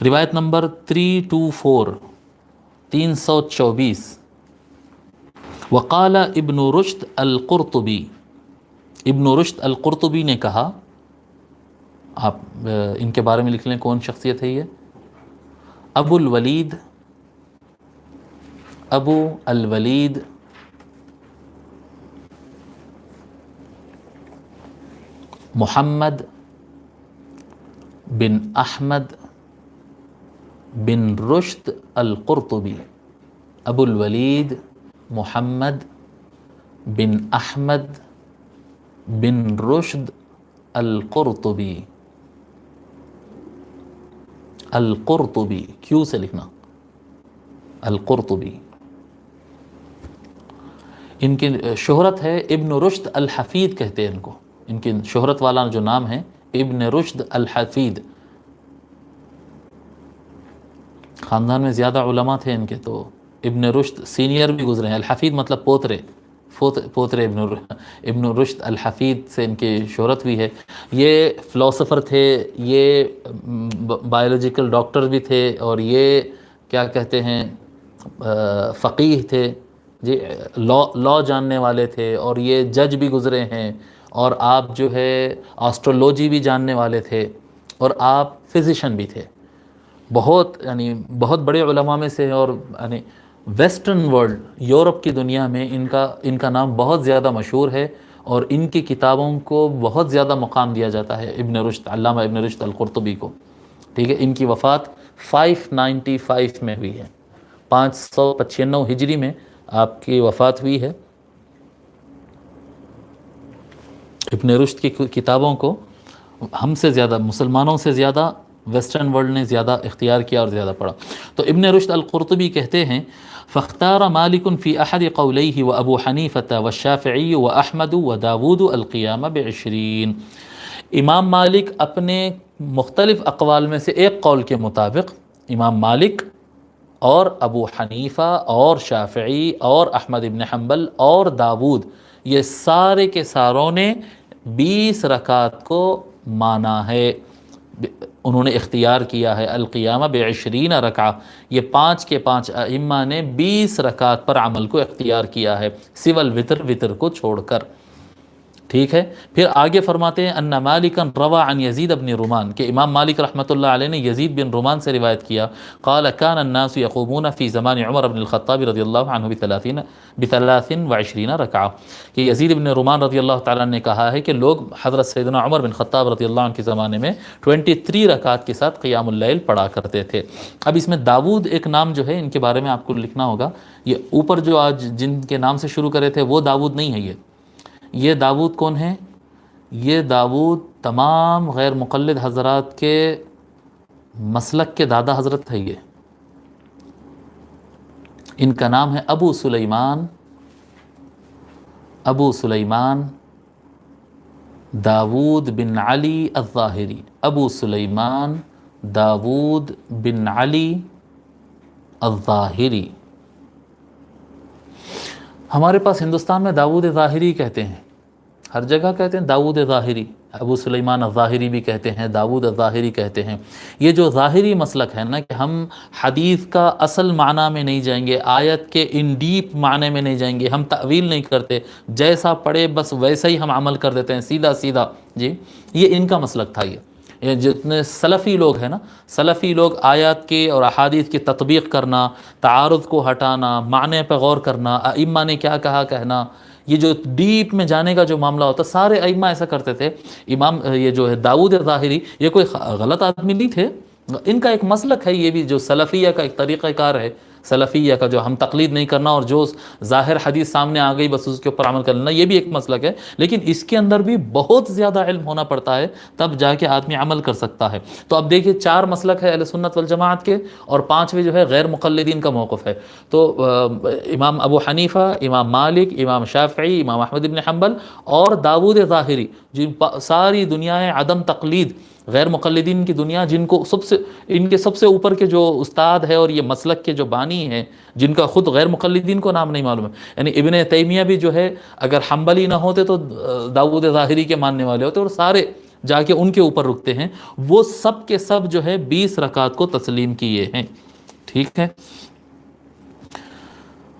روایت نمبر 324 324، وقال ابن رشد القرطبی، ابن رشد القرطبی نے کہا، آپ ان کے بارے میں لکھ لیں کون شخصیت ہے یہ، ابو الولید، ابو الولید محمد بن احمد بن رشد القرطبی، ابو الولید محمد بن احمد بن رشد القرطبی، القرطبی کیوں سے لکھنا، القرطبی، ان کی شہرت ہے ابن رشد الحفید کہتے ہیں ان کو، ان کی شہرت والا جو نام ہے ابن رشد الحفید، خاندان میں زیادہ علماء تھے ان کے، تو ابن رشد سینئر بھی گزرے ہیں، الحفید مطلب پوترے، پوترے ابن رشد الحفید سے ان کی شہرت بھی ہے۔ یہ فلاسفر تھے، یہ بایولوجیکل ڈاکٹر بھی تھے، اور یہ کیا کہتے ہیں فقیہ تھے جی، لا جاننے والے تھے، اور یہ جج بھی گزرے ہیں، اور آپ جو ہے آسٹرولوجی بھی جاننے والے تھے، اور آپ فزیشین بھی تھے، بہت یعنی بہت بڑے علماء میں سے، اور یعنی ویسٹرن ورلڈ، یورپ کی دنیا میں ان کا نام بہت زیادہ مشہور ہے، اور ان کی کتابوں کو بہت زیادہ مقام دیا جاتا ہے ابن رشد، علامہ ابن رشد القرطبی کو، ٹھیک ہے۔ ان کی وفات 595 میں ہوئی ہے، 595 ہجری میں آپ کی وفات ہوئی ہے۔ ابن رشد کی کتابوں کو ہم سے زیادہ، مسلمانوں سے زیادہ ویسٹرن ورلڈ نے زیادہ اختیار کیا اور زیادہ پڑھا۔ تو ابن رشد القرطبی کہتے ہیں فاختار مالک فی احد قولیہ وابو حنیفہ والشافعی واحمد وداود القیام ب20، امام مالک اپنے مختلف اقوال میں سے ایک قول کے مطابق، امام مالک اور ابو حنیفہ اور شافعی اور احمد ابن حنبل اور داود، یہ سارے کے ساروں نے 20 رکعت کو مانا ہے، انہوں نے اختیار کیا ہے القیامہ ب20 رکعہ، یہ 5 کے 5 ائمہ نے 20 رکعت پر عمل کو اختیار کیا ہے، سوى الوتر، وطر کو چھوڑ کر، ٹھیک ہے۔ پھر آگے فرماتے ہیں ان مالکا روى عن یزید بن رومان، کہ امام مالک رحمۃ اللہ علیہ نے یزید بن رومان سے روایت کیا، قال كان الناس يقومون في زمان عمر بن الخطاب رضی اللہ عنہ ب23 رکعہ، کہ یزید بن رومان رضی اللہ تعالیٰ نے کہا ہے کہ لوگ حضرت سیدنا عمر بن خطاب رضی اللہ عنہ کے زمانے میں 23 رکعت کے ساتھ قیام اللیل پڑھا کرتے تھے۔ اب اس میں داود ایک نام جو ہے ان کے بارے میں آپ کو لکھنا ہوگا، یہ اوپر جو آج جن کے نام سے شروع کرے تھے وہ داود نہیں ہے، یہ داود کون ہے؟ یہ داود تمام غیر مقلد حضرات کے مسلک کے دادا حضرت ہے، یہ ان کا نام ہے ابو سلیمان، ابو سلیمان داود بن علی الظاہری، ابو سلیمان داود بن علی الظاہری۔ ہمارے پاس ہندوستان میں داود ظاہری کہتے ہیں، ہر جگہ کہتے ہیں داود ظاہری، ابو سلیمان الظاہری بھی کہتے ہیں، داود الظاہری کہتے ہیں۔ یہ جو ظاہری مسلک ہے نا، کہ ہم حدیث کا اصل معنی میں نہیں جائیں گے، آیت کے ان ڈیپ معنی میں نہیں جائیں گے، ہم تعویل نہیں کرتے، جیسا پڑھے بس ویسا ہی ہم عمل کر دیتے ہیں، سیدھا سیدھا جی، یہ ان کا مسلک تھا۔ یہ جتنے سلفی لوگ ہیں نا، سلفی لوگ آیات کی اور احادیث کی تطبیق کرنا، تعارض کو ہٹانا، معنی پہ غور کرنا، ائمہ نے کیا کہا کہنا، یہ جو ڈیپ میں جانے کا جو معاملہ ہوتا، سارے ائمہ ایسا کرتے تھے۔ امام یہ جو ہے داود ظاہری، یہ کوئی غلط آدمی نہیں تھے، ان کا ایک مسلک ہے، یہ بھی جو سلفیہ کا ایک طریقہ کار ہے، سلفیہ کا جو ہم تقلید نہیں کرنا، اور جو ظاہر حدیث سامنے آ گئی بس اس کے اوپر عمل کرنا، یہ بھی ایک مسلک ہے، لیکن اس کے اندر بھی بہت زیادہ علم ہونا پڑتا ہے، تب جا کے آدمی عمل کر سکتا ہے۔ تو اب دیکھیے 4 مسلک ہے اہل سنت والجماعت کے، اور 5ویں جو ہے غیر مقلدین کا موقف ہے۔ تو امام ابو حنیفہ، امام مالک، امام شافعی، امام احمد بن حنبل اور داود ظاہری، جن ساری دنیا عدم تقلید، غیر مقلدین کی دنیا، جن کو ان کے سب سے اوپر کے جو استاد ہے اور یہ مسلک کے جو بانی ہیں، جن کا خود غیر مقلدین کو نام نہیں معلوم ہے، یعنی ابن تیمیہ بھی جو ہے اگر حنبلی نہ ہوتے تو داود ظاہری کے ماننے والے ہوتے، اور سارے جا کے ان کے اوپر رکتے ہیں، وہ سب کے سب جو ہے 20 رکعت کو تسلیم کیے ہیں، ٹھیک ہے۔